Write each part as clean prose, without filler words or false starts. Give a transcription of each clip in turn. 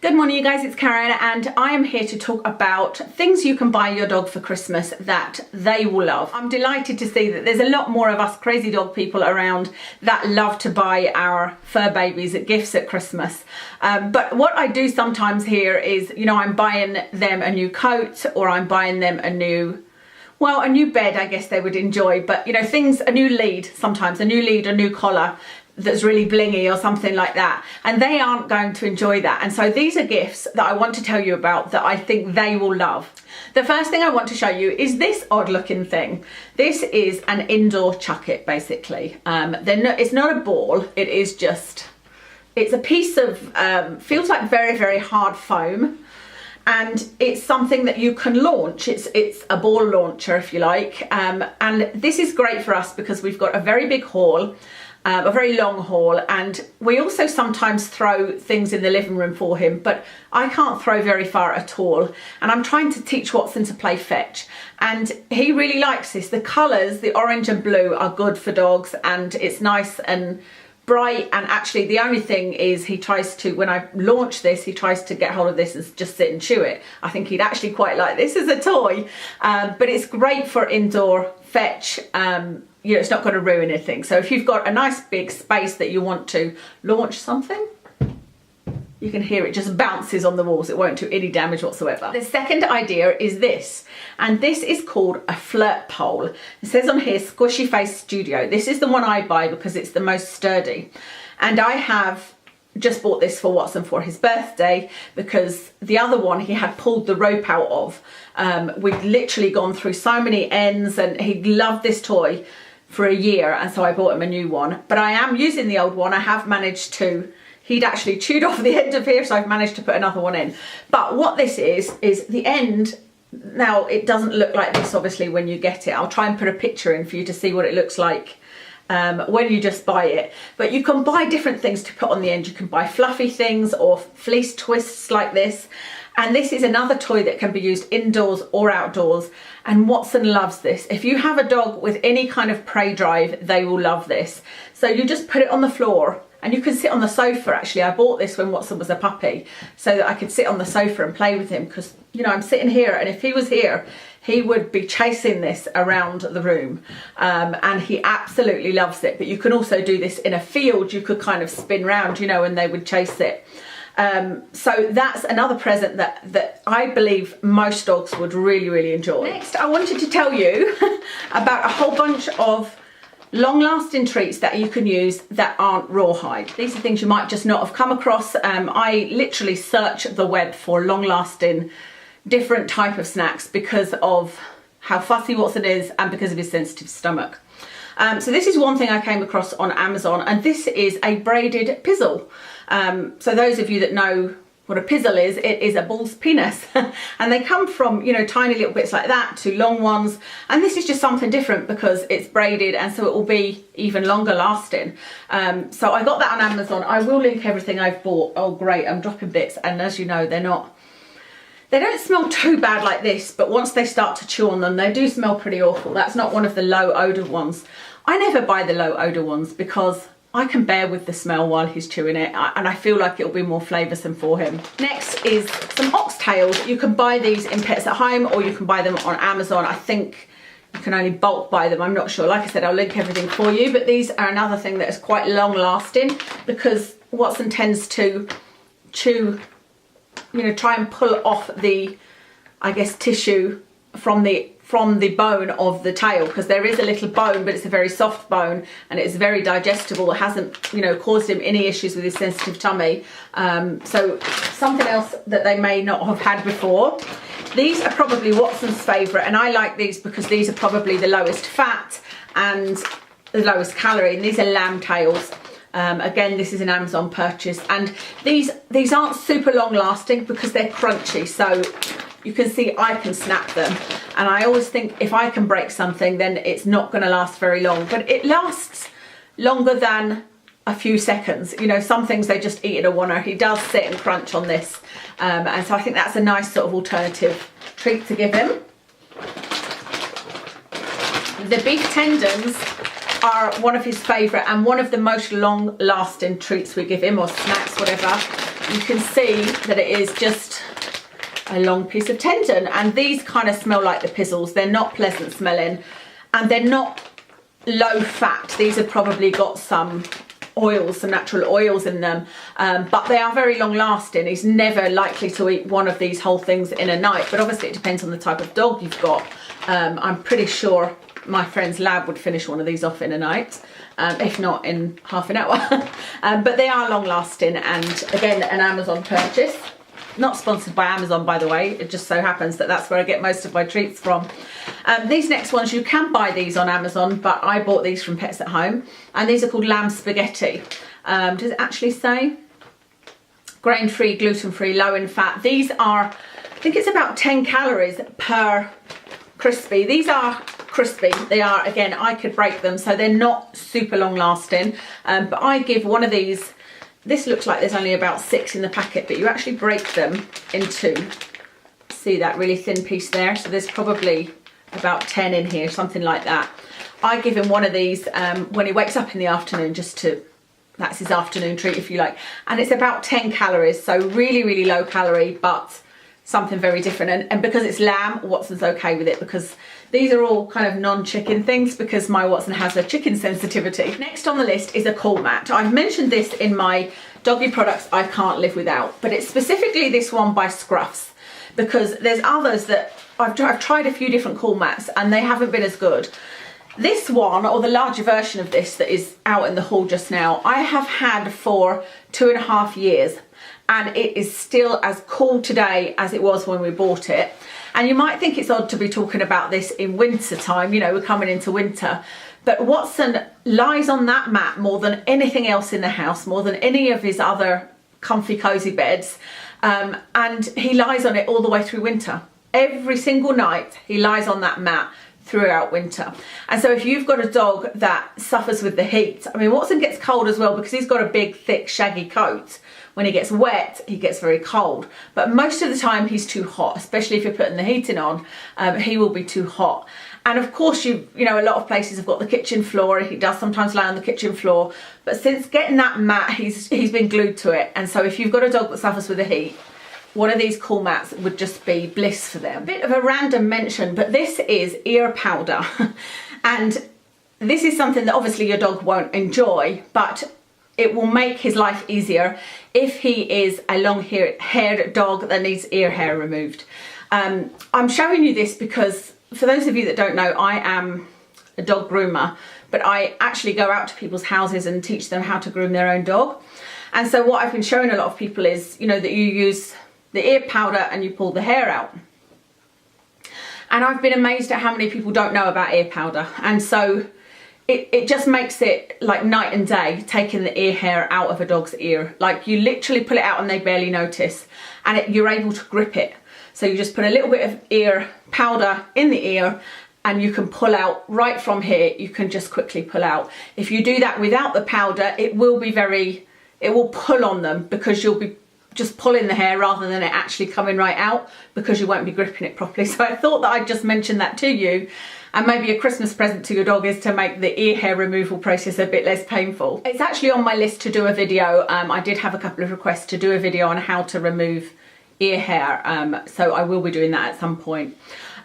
Good morning you guys, it's Karen and I am here to talk about things you can buy your dog for Christmas that they will love. I'm delighted to see that there's a lot more of us crazy dog people around that love to buy our fur babies gifts at Christmas. But what I do sometimes hear is, you know, I'm buying them a new coat or I'm buying them a new bed, I guess they would enjoy, but you know, things, a new lead sometimes, a new collar that's really blingy or something like that, and they aren't going to enjoy that. And so these are gifts that I want to tell you about that I think they will love. The first thing I want to show you is this odd looking thing. This is an indoor Chuckit basically. It's not a ball, it's a piece of, feels like very, very hard foam. And it's something that you can launch. It's a ball launcher, if you like. And this is great for us because we've got a very big hall, a very long hall, and we also sometimes throw things in the living room for him, but I can't throw very far at all. And I'm trying to teach Watson to play fetch, and he really likes this. The colours, the orange and blue, are good for dogs, and it's nice and bright. And actually the only thing is he tries to, when I launch this, he tries to get hold of this and just sit and chew it. I think he'd actually quite like this as a toy, but it's great for indoor fetch. You know, it's not going to ruin anything. So if you've got a nice big space that you want to launch something, you can hear it just bounces on the walls. It won't do any damage whatsoever. The second idea is this, and this is called a Flirt Pole. It says on here, Squishy Face Studio. This is the one I buy because it's the most sturdy. And I have just bought this for Watson for his birthday because the other one he had pulled the rope out of. We'd literally gone through so many ends and he loved this toy for a year, and so I bought him a new one. But I am using the old one. I have managed to, he'd actually chewed off the end of here, so I've managed to put another one in. But what this is the end. Now it doesn't look like this obviously when you get it. I'll try and put a picture in for you to see what it looks like when you just buy it. But you can buy different things to put on the end. You can buy fluffy things or fleece twists like this. And this is another toy that can be used indoors or outdoors. And Watson loves this. If you have a dog with any kind of prey drive, they will love this. So you just put it on the floor and you can sit on the sofa. Actually, I bought this when Watson was a puppy so that I could sit on the sofa and play with him, because, you know, I'm sitting here and if he was here, he would be chasing this around the room, and he absolutely loves it. But you can also do this in a field. You could kind of spin round, you know, and they would chase it. So that's another present that I believe most dogs would really, really enjoy. Next, I wanted to tell you about a whole bunch of long-lasting treats that you can use that aren't rawhide. These are things you might just not have come across. I literally search the web for long-lasting different type of snacks because of how fussy Watson is and because of his sensitive stomach. So this is one thing I came across on Amazon, and this is a braided pizzle. So those of you that know what a pizzle is, it is a bull's penis. And they come from, you know, tiny little bits like that to long ones. And this is just something different because it's braided, and so it will be even longer lasting. So I got that on Amazon. I will link everything I've bought. Oh great, I'm dropping bits. And as you know, they don't smell too bad like this, but once they start to chew on them, they do smell pretty awful. That's not one of the low odor ones. I never buy the low odor ones because I can bear with the smell while he's chewing it, and I feel like it'll be more flavoursome for him. Next is some Oxtails. You can buy these in Pets at Home or you can buy them on Amazon. I think you can only bulk buy them, I'm not sure. Like I said, I'll link everything for you, but these are another thing that is quite long lasting because Watson tends to chew, you know, try and pull off the, I guess, tissue from the bone of the tail, because there is a little bone, but it's a very soft bone and it's very digestible. It hasn't, you know, caused him any issues with his sensitive tummy. So something else that they may not have had before. These are probably Watson's favourite, and I like these because these are probably the lowest fat and the lowest calorie, and these are lamb tails. Again, this is an Amazon purchase, and these aren't super long lasting because they're crunchy, so you can see I can snap them, and I always think if I can break something then it's not going to last very long, but it lasts longer than a few seconds. You know, some things they just eat in a oneer. He does sit and crunch on this, and so I think that's a nice sort of alternative treat to give him. The beef tendons are one of his favourite and one of the most long lasting treats we give him, or snacks, whatever. you can see that it is just a long piece of tendon, and these kind of smell like the pizzles. They're not pleasant smelling, and they're not low fat. These have probably got some oils, some natural oils in them, but they are very long lasting. He's never likely to eat one of these whole things in a night, but obviously it depends on the type of dog you've got. I'm pretty sure my friend's lab would finish one of these off in a night, if not in half an hour. But they are long lasting, and again, an Amazon purchase. Not sponsored by Amazon, by the way. It just so happens that that's where I get most of my treats from. These next ones, you can buy these on Amazon, but I bought these from Pets at Home, and these are called lamb spaghetti. Does it actually say? Grain-free, gluten-free, low in fat. These are, I think it's about 10 calories per crispy. These are crispy. They are, again, I could break them, so they're not super long lasting, but I give one of these. This looks like there's only about 6 in the packet, but you actually break them into, see that really thin piece there? So there's probably about 10 in here, something like that. I give him one of these when he wakes up in the afternoon, just to, that's his afternoon treat if you like. And it's about 10 calories, so really, really low calorie, but something very different. And because it's lamb, Watson's okay with it, because these are all kind of non-chicken things, because my Watson has a chicken sensitivity. Next on the list is a cool mat. I've mentioned this in my doggy products I can't live without, but it's specifically this one by Scruffs, because there's others that I've tried a few different cool mats and they haven't been as good. This one, or the larger version of this that is out in the hall just now, I have had for 2.5 years, and it is still as cool today as it was when we bought it. And you might think it's odd to be talking about this in winter time, you know, we're coming into winter, but Watson lies on that mat more than anything else in the house, more than any of his other comfy cozy beds, and he lies on it all the way through winter. Every single night he lies on that mat throughout winter. And so if you've got a dog that suffers with the heat, I mean, Watson gets cold as well because he's got a big thick shaggy coat. When he gets wet, he gets very cold, but most of the time he's too hot, especially if you're putting the heating on. He will be too hot. And of course, you know, a lot of places have got the kitchen floor. He does sometimes lie on the kitchen floor, but since getting that mat, he's been glued to it. And so if you've got a dog that suffers with the heat, one of these cool mats would just be bliss for them. A bit of a random mention, but this is ear powder. And this is something that obviously your dog won't enjoy, but it will make his life easier if he is a long-haired dog that needs ear hair removed. I'm showing you this because, for those of you that don't know, I am a dog groomer, but I actually go out to people's houses and teach them how to groom their own dog. And so what I've been showing a lot of people is, you know, that you use the ear powder and you pull the hair out. And I've been amazed at how many people don't know about ear powder. And so it just makes it like night and day, taking the ear hair out of a dog's ear. Like, you literally pull it out and they barely notice, and you're able to grip it. So you just put a little bit of ear powder in the ear and you can pull out right from here. You can just quickly pull out. If you do that without the powder, it will pull on them, because you'll be just pulling the hair rather than it actually coming right out, because you won't be gripping it properly. So I thought that I'd just mention that to you, and maybe a Christmas present to your dog is to make the ear hair removal process a bit less painful. It's actually on my list to do a video. I did have a couple of requests to do a video on how to remove ear hair, so I will be doing that at some point.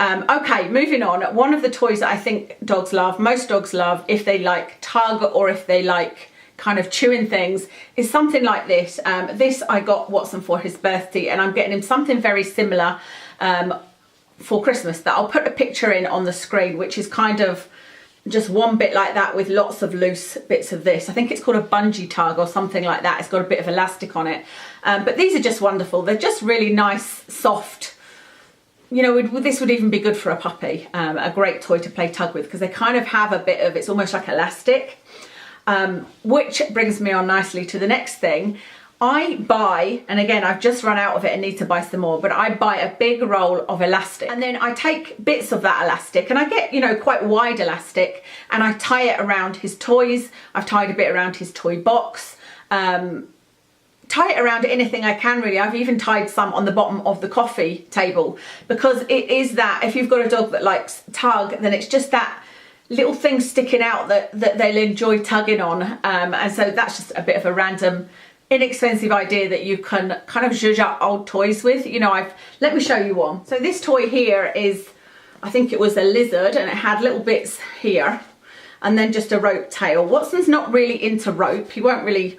Okay, moving on. One of the toys that I think dogs love, most dogs love, if they like tug or if they like kind of chewing things, is something like this. This I got Watson for his birthday, and I'm getting him something very similar for Christmas that I'll put a picture in on the screen, which is kind of just one bit like that with lots of loose bits of this. I think it's called a bungee tug or something like that. It's got a bit of elastic on it, but these are just wonderful. They're just really nice, soft. You know, this would even be good for a puppy. A great toy to play tug with, because they kind of have a bit of, it's almost like elastic. Which brings me on nicely to the next thing. I buy, and again, I've just run out of it and need to buy some more, but I buy a big roll of elastic, and then I take bits of that elastic, and I get, you know, quite wide elastic, and I tie it around his toys. I've tied a bit around his toy box, tie it around anything I can really. I've even tied some on the bottom of the coffee table, because it is that, if you've got a dog that likes tug, then it's just that little thing sticking out that they'll enjoy tugging on, and so that's just a bit of a random inexpensive idea that you can kind of zhuzh up old toys with. You know, let me show you one. So this toy here is, I think it was a lizard, and it had little bits here and then just a rope tail. Watson's not really into rope. He won't really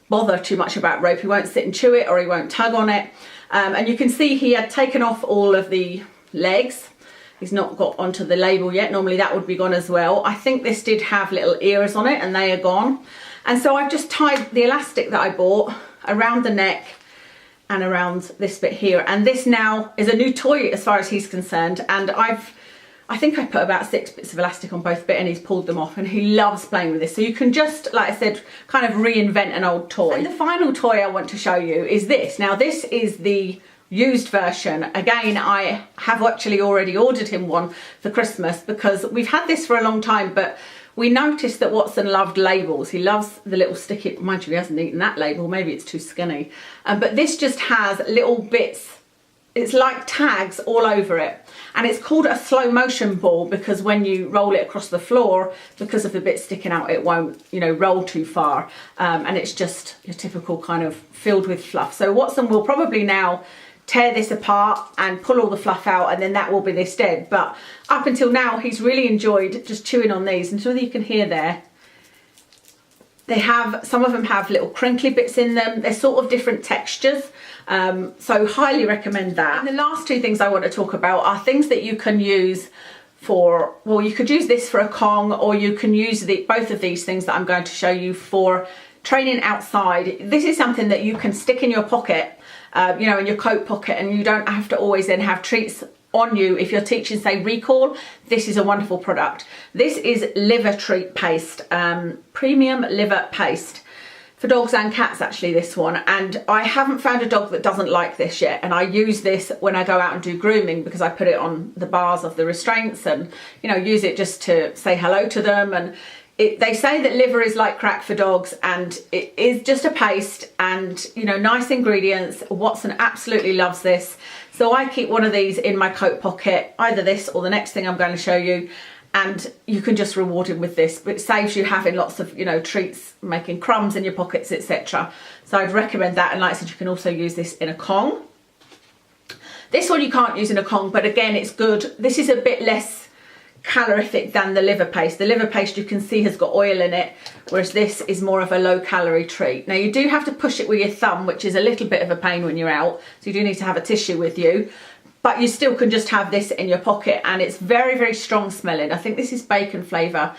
bother too much about rope. He won't sit and chew it, or he won't tug on it. And you can see he had taken off all of the legs. He's not got onto the label yet. Normally that would be gone as well. I think this did have little ears on it, and they are gone. And so I've just tied the elastic that I bought around the neck and around this bit here. And this now is a new toy as far as he's concerned. And I think I put about 6 bits of elastic on both bits, and he's pulled them off, and he loves playing with this. So you can just, like I said, kind of reinvent an old toy. And the final toy I want to show you is this. Now this is the used version. Again, I have actually already ordered him one for Christmas, because we've had this for a long time, but we noticed that Watson loved labels. He loves the little sticky, mind you, he hasn't eaten that label, maybe it's too skinny. But this just has little bits, it's like tags all over it. And it's called a slow motion ball, because when you roll it across the floor, because of the bit sticking out, it won't, you know, roll too far. And it's just your typical kind of filled with fluff. So Watson will probably now tear this apart and pull all the fluff out, and then that will be this dead. But up until now, he's really enjoyed just chewing on these. And so you can hear there, they have, some of them have little crinkly bits in them. They're sort of different textures. So highly recommend that. And the last two things I want to talk about are things that you can use for, well, you could use this for a Kong, or you can use both of these things that I'm going to show you for training outside. This is something that you can stick in your pocket, you know, in your coat pocket, and you don't have to always then have treats on you if you're teaching, say, recall. This is a wonderful product. This is liver treat paste, premium liver paste for dogs and cats, actually, this one. And I haven't found a dog that doesn't like this yet. And I use this when I go out and do grooming, because I put it on the bars of the restraints and, you know, use it just to say hello to them. And they say that liver is like crack for dogs, and it is just a paste, and, you know, nice ingredients. Watson absolutely loves this. So I keep one of these in my coat pocket, either this or the next thing I'm going to show you. And you can just reward him with this, but it saves you having lots of, you know, treats, making crumbs in your pockets, etc. So I'd recommend that. And like I said, you can also use this in a Kong. This one you can't use in a Kong, but again, it's good. This is a bit less calorific than the liver paste. The liver paste, you can see, has got oil in it, whereas this is more of a low calorie treat. Now you do have to push it with your thumb, which is a little bit of a pain when you're out, so you do need to have a tissue with you. But you still can just have this in your pocket, and it's very, very strong smelling. I think this is bacon flavour.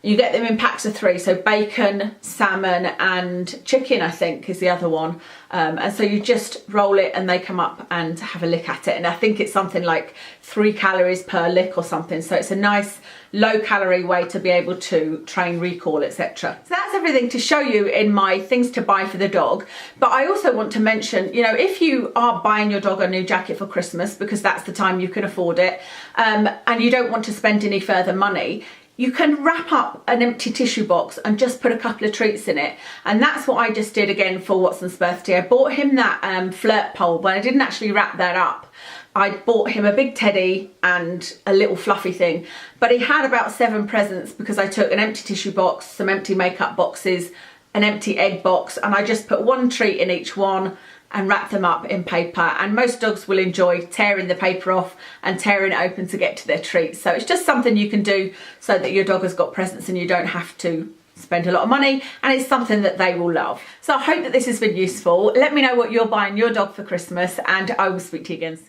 You get them in packs of 3, so bacon, salmon and chicken, I think, is the other one. And so you just roll it and they come up and have a lick at it. And I think it's something like 3 calories per lick or something. So it's a nice low calorie way to be able to train recall, etc. So that's everything to show you in my things to buy for the dog. But I also want to mention, you know, if you are buying your dog a new jacket for Christmas, because that's the time you can afford it, and you don't want to spend any further money, you can wrap up an empty tissue box and just put a couple of treats in it. And that's what I just did again for Watson's birthday. I bought him that Flirt Pole, but I didn't actually wrap that up. I bought him a big teddy and a little fluffy thing, but he had about 7 presents, because I took an empty tissue box, some empty makeup boxes, an empty egg box, and I just put 1 treat in each one and wrap them up in paper. And most dogs will enjoy tearing the paper off and tearing it open to get to their treats. So it's just something you can do so that your dog has got presents and you don't have to spend a lot of money, and it's something that they will love. So I hope that this has been useful. Let me know what you're buying your dog for Christmas, and I will speak to you again soon.